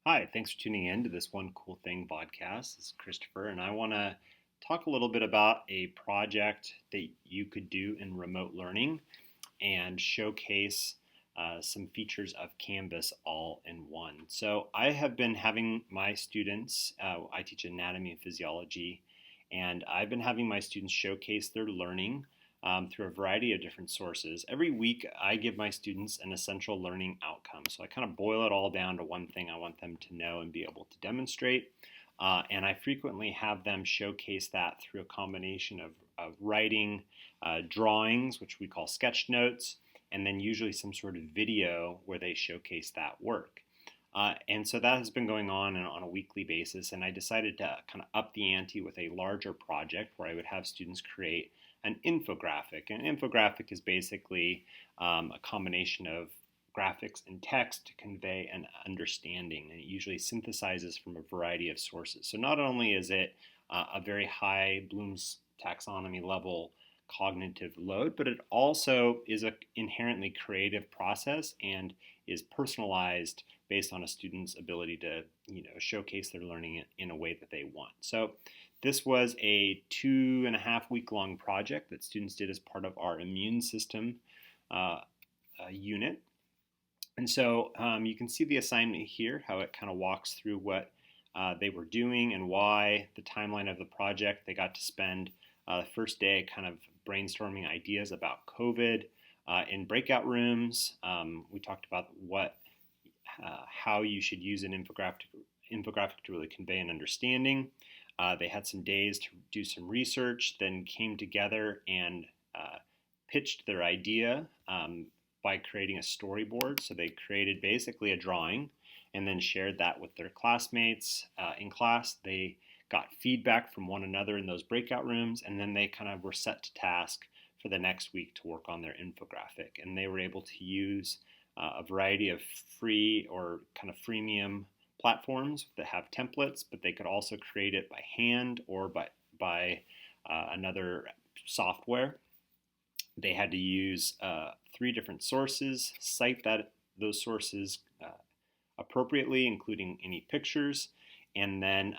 Hi, thanks for tuning in to this One Cool Thing podcast. This is Christopher, and I want to talk a little bit about a project that you could do in remote learning and showcase some features of Canvas all in one. So, I have been having my students, I teach anatomy and physiology, and I've been having my students showcase their learning through a variety of different sources. Every week, I give my students an essential learning outcome. So I kind of boil it all down to one thing I want them to know and be able to demonstrate. And I frequently have them showcase that through a combination of writing, drawings, which we call sketch notes, and then usually some sort of video where they showcase that work. And so that has been going on a weekly basis, and I decided to kind of up the ante with a larger project where I would have students create an infographic. An infographic is basically a combination of graphics and text to convey an understanding, and it usually synthesizes from a variety of sources. So not only is it a very high Bloom's taxonomy level cognitive load, but it also is an inherently creative process and is personalized based on a student's ability to showcase their learning in a way that they want. So this was a 2.5 week long project that students did as part of our immune system unit. And so you can see the assignment here, how it kind of walks through what they were doing and why, the timeline of the project. They got to spend the first day kind of brainstorming ideas about COVID in breakout rooms. We talked about how you should use an infographic to really convey an understanding. They had some days to do some research, then came together and pitched their idea by creating a storyboard. So they created basically a drawing and then shared that with their classmates in class. They got feedback from one another in those breakout rooms, and then they kind of were set to task for the next week to work on their infographic. And they were able to use a variety of free or kind of freemium platforms that have templates, but they could also create it by hand or by another software. They had to use 3 different sources, cite those sources appropriately, including any pictures, and then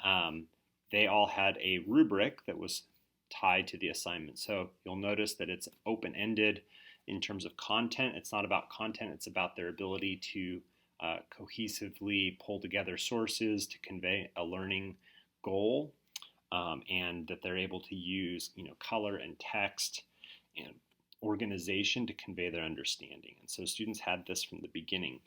they all had a rubric that was tied to the assignment. So you'll notice that it's open-ended in terms of content. It's not about content, it's about their ability to cohesively pull together sources to convey a learning goal, and that they're able to use color and text and organization to convey their understanding. And so students had this from the beginning.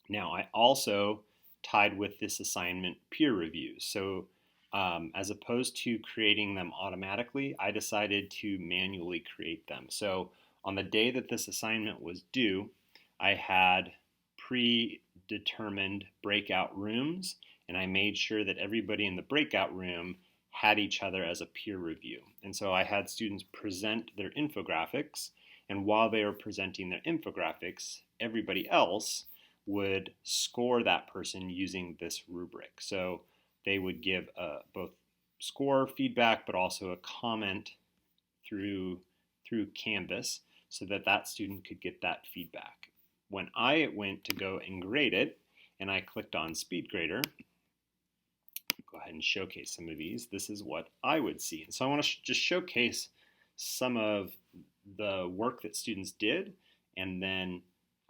Now, I also tied with this assignment peer reviews. So as opposed to creating them automatically, I decided to manually create them. So on the day that this assignment was due, I had predetermined breakout rooms, and I made sure that everybody in the breakout room had each other as a peer review. And so I had students present their infographics, and while they were presenting their infographics, everybody else would score that person using this rubric. So they would give both score feedback, but also a comment through Canvas so that student could get that feedback. When I went to go and grade it, and I clicked on SpeedGrader, go ahead and showcase some of these, this is what I would see. And so I want to just showcase some of the work that students did, and then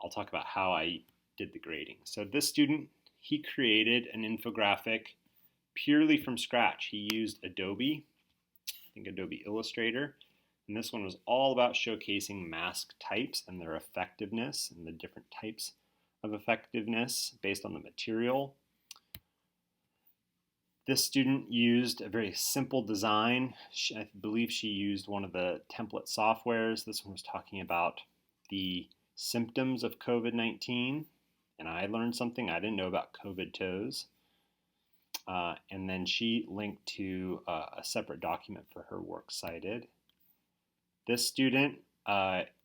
I'll talk about how I did the grading. So this student, he created an infographic purely from scratch. He used Adobe Illustrator, and this one was all about showcasing mask types and their effectiveness and the different types of effectiveness based on the material. This student used a very simple design. I believe she used one of the template softwares. This one was talking about the symptoms of COVID-19, and I learned something I didn't know about COVID toes. And then she linked to a separate document for her works cited. This student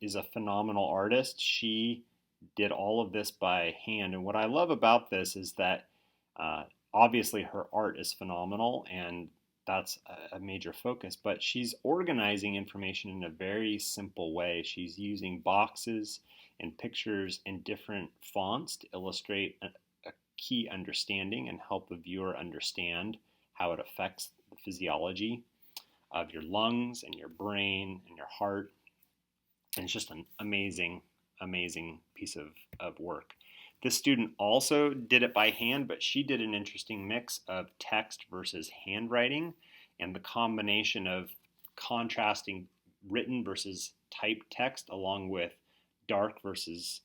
is a phenomenal artist. She did all of this by hand, and what I love about this is that obviously her art is phenomenal, and that's a major focus, but she's organizing information in a very simple way. She's using boxes and pictures in different fonts to illustrate key understanding and help the viewer understand how it affects the physiology of your lungs and your brain and your heart. And it's just an amazing, amazing piece of work. This student also did it by hand, but she did an interesting mix of text versus handwriting, and the combination of contrasting written versus typed text along with dark versus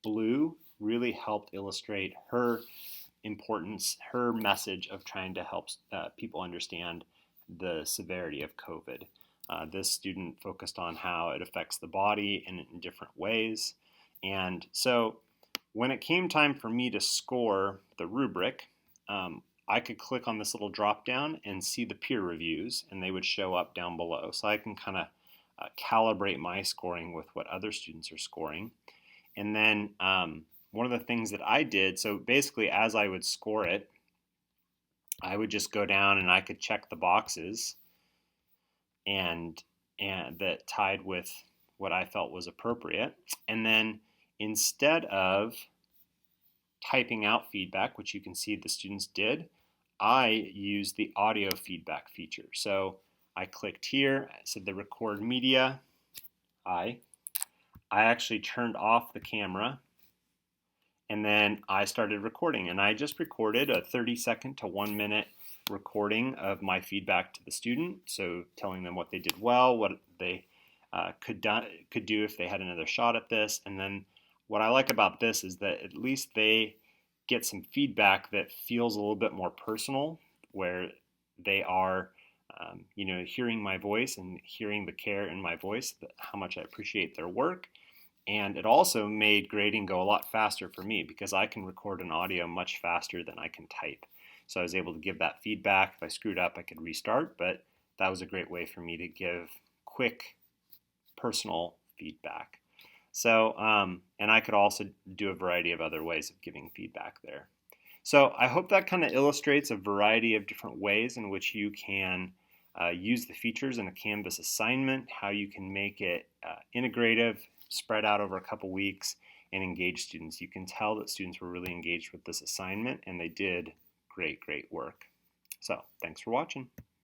blue really helped illustrate her importance, her message of trying to help people understand the severity of COVID. This student focused on how it affects the body in different ways. And so when it came time for me to score the rubric, I could click on this little drop down and see the peer reviews, and they would show up down below. So I can kind of calibrate my scoring with what other students are scoring. And then one of the things that I did, so basically as I would score it, I would just go down and I could check the boxes and that tied with what I felt was appropriate. And then instead of typing out feedback, which you can see the students did, I used the audio feedback feature. So I clicked here, I said the record media. I actually turned off the camera, and then I started recording, and I just recorded a 30-second to 1 minute recording of my feedback to the student, so telling them what they did well, what they could do if they had another shot at this. And then what I like about this is that at least they get some feedback that feels a little bit more personal, where they are hearing my voice and hearing the care in my voice, how much I appreciate their work. And it also made grading go a lot faster for me because I can record an audio much faster than I can type. So I was able to give that feedback. If I screwed up, I could restart, but that was a great way for me to give quick, personal feedback. So, and I could also do a variety of other ways of giving feedback there. So I hope that kind of illustrates a variety of different ways in which you can use the features in a Canvas assignment, how you can make it integrative, spread out over a couple weeks, and engage students. You can tell that students were really engaged with this assignment, and they did great, great work. So thanks for watching.